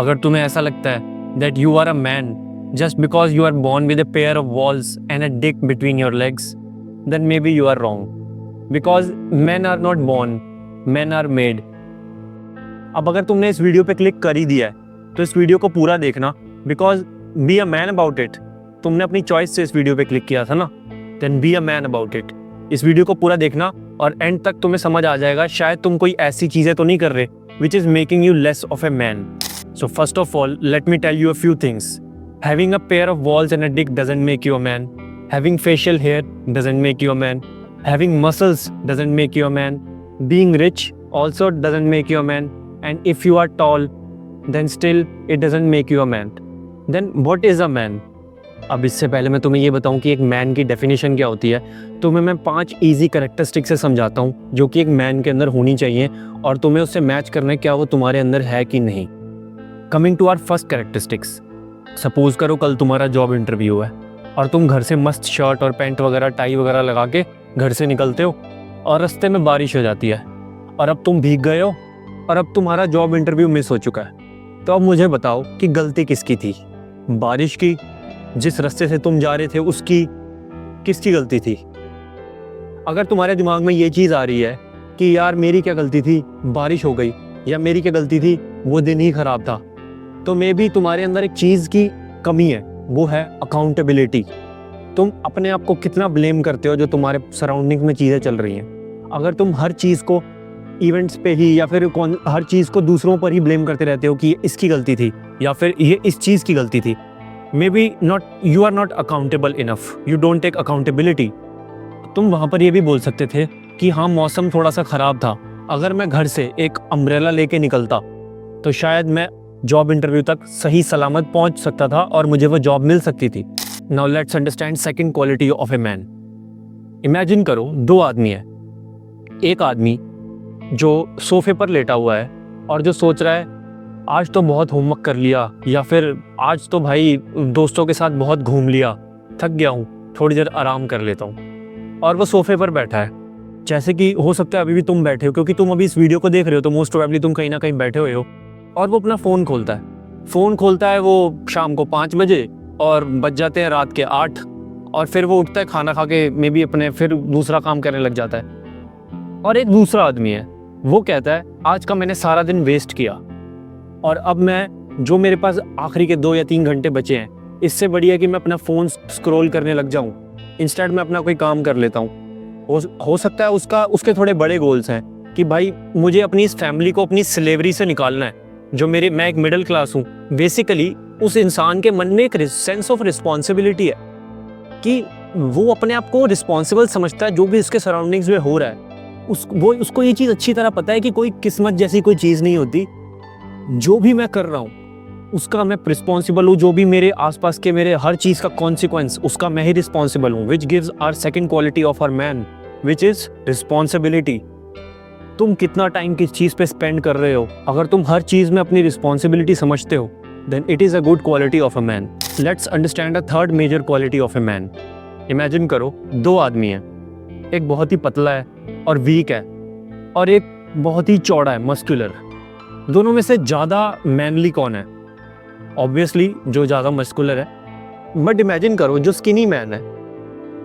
अगर तुम्हें ऐसा लगता है that you are a man just because you are born with a pair of walls and a dick between your legs, then maybe you are wrong. Because men are not born, men are made. अब अगर तुमने इस video पे click कर ही दिया है तो इस वीडियो को पूरा देखना, because B a man about it. तुमने अपनी चॉइस से इस वीडियो पे क्लिक किया था ना, then be a man about it. इस वीडियो को पूरा देखना और एंड तक तुम्हें समझ आ जाएगा शायद तुम कोई ऐसी चीज़ें तो नहीं कर रहे which is making you less of a man. So first of all let me tell you a few things. Having a pair of walls and a dick doesn't make you a man. Having facial hair doesn't make you a man. Having muscles doesn't make you a man. Being rich also doesn't make you a man. And if you are tall, then still it doesn't make you a man. Then what is a man? अब इससे पहले मैं तुम्हें ये बताऊं कि एक man की डेफिनेशन क्या होती है, तुम्हें मैं 5 इजी कैरेक्टरिस्टिक्स से समझाता हूं जो कि एक मैन के अंदर होनी चाहिए और तुम्हें उससे मैच करना है क्या वो तुम्हारे अंदर है कि नहीं. Coming to our first characteristics. Suppose करो कल तुम्हारा जॉब इंटरव्यू है और तुम घर से मस्त शर्ट और पैंट वगैरह टाई वगैरह लगा के घर से निकलते हो और रास्ते में बारिश हो जाती है और अब तुम भीग गए हो और अब तुम्हारा जॉब इंटरव्यू मिस हो चुका है. तो अब मुझे बताओ कि गलती किसकी थी? बारिश की, जिस रास्ते से तुम जा रहे थे उसकी, किसकी गलती थी? अगर तुम्हारे दिमाग में ये चीज़ आ रही है कि यार मेरी क्या गलती थी, बारिश हो गई, या मेरी क्या गलती थी, वो दिन ही ख़राब था, तो मे बी तुम्हारे अंदर एक चीज़ की कमी है, वो है अकाउंटेबिलिटी. तुम अपने आप को कितना ब्लेम करते हो जो तुम्हारे सराउंडिंग में चीज़ें चल रही हैं. अगर तुम हर चीज़ को इवेंट्स पे ही या फिर हर चीज़ को दूसरों पर ही ब्लेम करते रहते हो कि ये इसकी गलती थी या फिर ये इस चीज़ की गलती थी, maybe not, you are not accountable enough, you don't take accountability. तुम वहाँ पर ये भी बोल सकते थे कि हाँ मौसम थोड़ा सा ख़राब था, अगर मैं घर से एक अम्ब्रेला लेके निकलता तो शायद मैं जॉब इंटरव्यू तक सही सलामत पहुंच सकता था और मुझे वो जॉब मिल सकती थी. Now let's understand second quality of a man. Imagine करो 2 आदमी है. एक आदमी जो सोफे पर लेटा हुआ है और जो सोच रहा है आज तो बहुत होमवर्क कर लिया, या फिर आज तो भाई दोस्तों के साथ बहुत घूम लिया, थक गया हूँ, थोड़ी देर आराम कर लेता हूँ. और वो सोफे पर बैठा है, जैसे कि हो सकता है अभी भी तुम बैठे हो, क्योंकि तुम अभी इस वीडियो को देख रहे हो तो मोस्ट प्रोबेबली तुम कहीं ना कहीं बैठे हुए हो. और वो अपना फ़ोन खोलता है वो शाम को 5 बजे और बज जाते हैं रात के 8, और फिर वो उठता है, खाना खा के मे बी अपने फिर दूसरा काम करने लग जाता है. और एक दूसरा आदमी है, वो कहता है आज का मैंने सारा दिन वेस्ट किया और अब मैं जो मेरे पास आखिरी के 2 या 3 घंटे बचे हैं, इससे बढ़िया कि मैं अपना फ़ोन स्क्रॉल करने लग जाऊँ, इंस्टेड मैं अपना कोई काम कर लेता हूँ. हो सकता है उसके थोड़े बड़े गोल्स हैं कि भाई मुझे अपनी इस फैमिली को अपनी स्लेवरी से निकालना है. मैं एक मिडिल क्लास हूँ, बेसिकली उस इंसान के मन में एक सेंस ऑफ रिस्पॉन्सिबिलिटी है कि वो अपने आप को रिस्पॉन्सिबल समझता है जो भी इसके सराउंडिंग्स में हो रहा है. उसको ये चीज़ अच्छी तरह पता है कि कोई किस्मत जैसी कोई चीज़ नहीं होती, जो भी मैं कर रहा हूँ उसका मैं रिस्पॉन्सिबल हूँ, जो भी मेरे आसपास के मेरे हर चीज़ का कॉन्सिक्वेंस उसका मैं ही रिस्पॉन्सिबल हूँ. Which gives our second quality of our man, which is responsibility. तुम कितना टाइम किस चीज़ पे स्पेंड कर रहे हो, अगर तुम हर चीज़ में अपनी रिस्पॉन्सिबिलिटी समझते हो, then it is a good quality of a man. Let's understand a third major quality of a man. Imagine करो 2 आदमी हैं, एक बहुत ही पतला है और वीक है और एक बहुत ही चौड़ा है, मस्कुलर. दोनों में से ज़्यादा मैनली कौन है? ऑब्वियसली जो ज़्यादा मस्कुलर है. बट इमेजिन करो जो स्किनी मैन है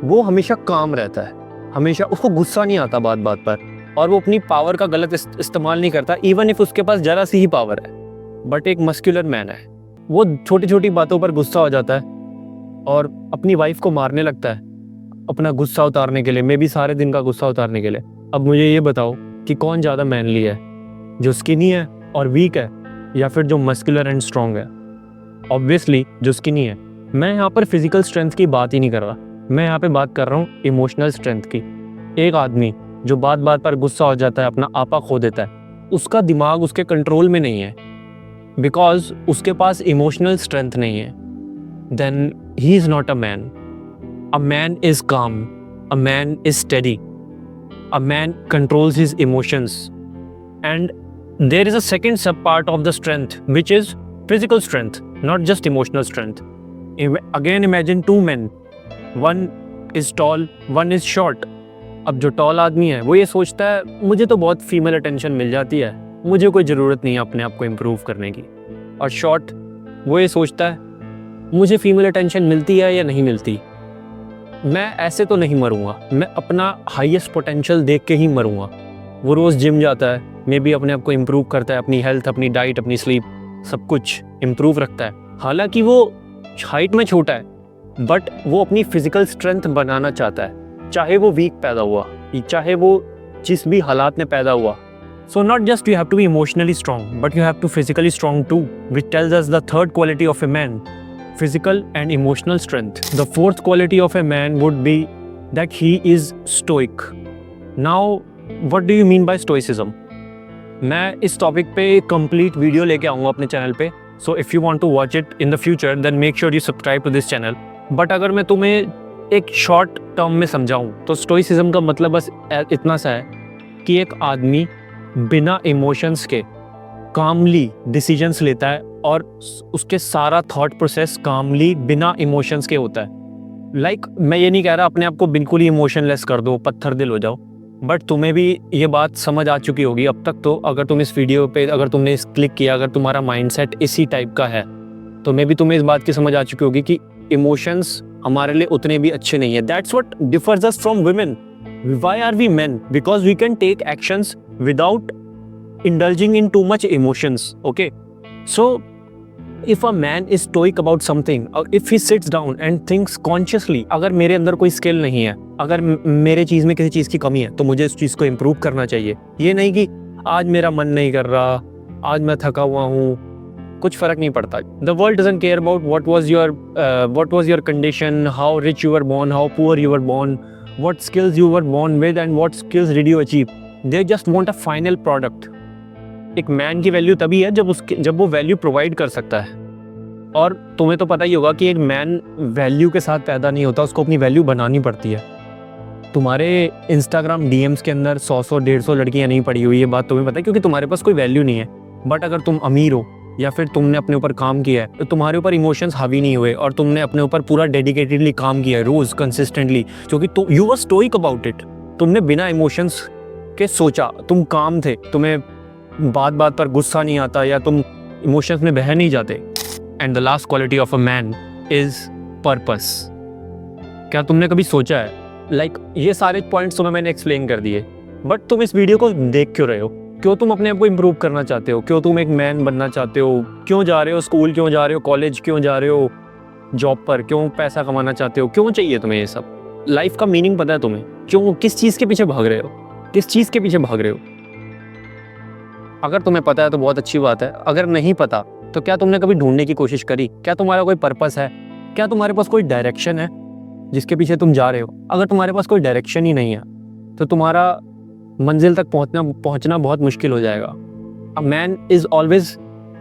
वो हमेशा काम रहता है, हमेशा उसको गुस्सा नहीं आता बात बात पर, और वो अपनी पावर का गलत इस्तेमाल नहीं करता इवन इफ उसके पास जरा सी ही पावर है. बट एक मस्कुलर मैन है, वो छोटी छोटी बातों पर गुस्सा हो जाता है और अपनी वाइफ को मारने लगता है अपना गुस्सा उतारने के लिए, मे बी सारे दिन का गुस्सा उतारने के लिए. अब मुझे ये बताओ कि कौन ज़्यादा मैनली है, जो स्किनी है और वीक है या फिर जो मस्कुलर एंड स्ट्रॉन्ग है? ऑब्वियसली जो स्किनी है. मैं यहाँ पर फिजिकल स्ट्रेंथ की बात ही नहीं कर रहा, मैं यहाँ पे बात कर रहा हूँ इमोशनल स्ट्रेंथ की. एक आदमी जो बात बात पर गुस्सा हो जाता है, अपना आपा खो देता है, उसका दिमाग उसके कंट्रोल में नहीं है बिकॉज उसके पास इमोशनल स्ट्रेंथ नहीं है. Then he is not a man. A man is calm, a man is steady, a man controls his emotions. And there is a second sub part of the strength which is physical strength, not just emotional strength. Again imagine 2 men, one is tall, one is short. अब जो toll आदमी है वो ये सोचता है मुझे तो बहुत फीमेल अटेंशन मिल जाती है, मुझे कोई ज़रूरत नहीं है अपने आप को इम्प्रूव करने की. और शॉर्ट वो ये सोचता है मुझे फीमेल अटेंशन मिलती है या नहीं मिलती, मैं ऐसे तो नहीं मरूंगा, मैं अपना हाईएस्ट पोटेंशियल देख के ही मरूंगा। वो रोज़ जिम जाता है, मे बी अपने आप को इम्प्रूव करता है, अपनी हेल्थ, अपनी डाइट, अपनी स्लीप सब कुछ इम्प्रूव रखता है। हालांकि वो हाइट में छोटा है बट वो अपनी फिजिकल स्ट्रेंथ बनाना चाहता है, चाहे वो वीक पैदा हुआ, चाहे वो जिस भी हालात में पैदा हुआ। So not just you have to be emotionally strong, but you have to physically strong too, which tells us the third quality of a man, physical and emotional strength. The fourth quality of a man would be that he is stoic. Now, what do you mean by stoicism? मैं इस topic पे एक complete video लेके आऊँगा अपने channel पे, so if you want to watch it in the future, then make sure you subscribe to this channel. But अगर मैं तुम्हें एक शॉर्ट टर्म में समझाऊँ तो स्टोइसिज्म का मतलब बस इतना सा है कि एक आदमी बिना इमोशंस के कामली डिसीजंस लेता है और उसके सारा थॉट प्रोसेस कामली बिना इमोशंस के होता है। लाइक मैं ये नहीं कह रहा अपने आप को बिल्कुल ही इमोशनलेस कर दो, पत्थर दिल हो जाओ, बट तुम्हें भी ये बात समझ आ चुकी होगी अब तक। तो अगर तुम इस वीडियो पे अगर तुमने इस क्लिक किया, अगर तुम्हारा माइंडसेट इसी टाइप का है तो मे भी तुम्हें इस बात की समझ आ चुकी होगी कि इमोशंस हमारे लिए उतने भी अच्छे नहीं है। That's what differs us from women. Why are we men? Because we can take actions without indulging in too much emotions. Okay, so if a man is stoic about something, or if he sits down and thinks consciously, अगर मेरे अंदर कोई skill नहीं है, अगर मेरे चीज़ में किसी चीज़ की कमी है तो मुझे उस चीज़ को इम्प्रूव करना चाहिए। ये नहीं कि आज मेरा मन नहीं कर रहा, आज मैं थका हुआ हूँ, कुछ फ़र्क नहीं पड़ता। The world doesn't care about what was your condition, how rich you were born, how poor you were born, what skills you were born with and what skills did you achieve. They just want a final product. एक man की value तभी है जब वो value provide कर सकता है। और तुम्हें तो पता ही होगा कि एक मैन वैल्यू के साथ पैदा नहीं होता, उसको अपनी वैल्यू बनानी पड़ती है। तुम्हारे इंस्टाग्राम डीएम्स के अंदर 100-150 लड़कियां नहीं पड़ी हुई, ये बात तुम्हें पता है, क्योंकि तुम्हारे पास कोई वैल्यू नहीं है। बट अगर तुम अमीर हो या फिर तुमने अपने ऊपर काम किया है तो तुम्हारे ऊपर इमोशंस हावी नहीं हुए और तुमने अपने ऊपर पूरा डेडिकेटेडली काम किया है रोज़ कंसिस्टेंटली, क्योंकि you were stoic about it. तुमने बिना इमोशंस के सोचा, तुम काम थे, तुम्हें बात बात पर गुस्सा नहीं आता या तुम इमोशंस में बह नहीं जाते। And the last quality of a man is purpose. क्या तुमने कभी सोचा है, लाइक ये सारे पॉइंट्स तुम्हें मैंने एक्सप्लेन कर दिए, बट तुम इस वीडियो को देख क्यों रहे हो? क्यों तुम अपने आप को इम्प्रूव करना चाहते हो? क्यों तुम एक मैन बनना चाहते हो? क्यों जा रहे हो स्कूल, क्यों जा रहे हो कॉलेज, क्यों जा रहे हो जॉब पर, क्यों पैसा कमाना चाहते हो? क्यों चाहिए तुम्हें ये सब? लाइफ का मीनिंग पता है तुम्हें? क्यों, किस चीज़ के पीछे भाग रहे हो? किस चीज़ के पीछे भाग रहे हो? अगर तुम्हें पता है तो बहुत अच्छी बात है, अगर नहीं पता तो क्या तुमने कभी ढूंढने की कोशिश करी? क्या तुम्हारा कोई पर्पस है? क्या तुम्हारे पास कोई डायरेक्शन है जिसके पीछे तुम जा रहे हो? अगर तुम्हारे पास कोई डायरेक्शन ही नहीं है तो तुम्हारा मंजिल तक पहुंचना बहुत मुश्किल हो जाएगा। A man is always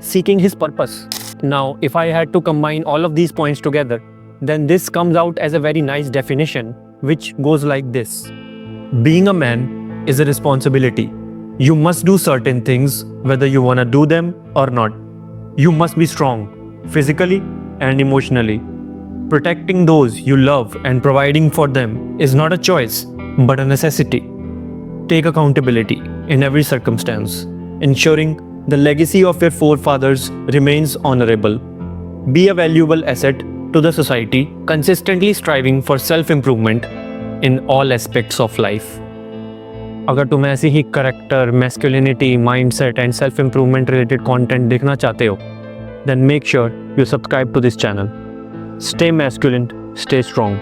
seeking his purpose. Now, if I had to combine all of these points together, then this comes out as a very nice definition, which goes like this. Being a man is a responsibility. You must do certain things whether you want to do them or not. You must be strong, physically and emotionally. Protecting those you love and providing for them is not a choice, but a necessity. Take accountability in every circumstance, ensuring the legacy of your forefathers remains honorable. Be a valuable asset to the society, consistently striving for self-improvement in all aspects of life. अगर तुम ऐसी ही character, masculinity, mindset and self improvement related content देखना चाहते हो, then make sure you subscribe to this channel. Stay masculine, stay strong.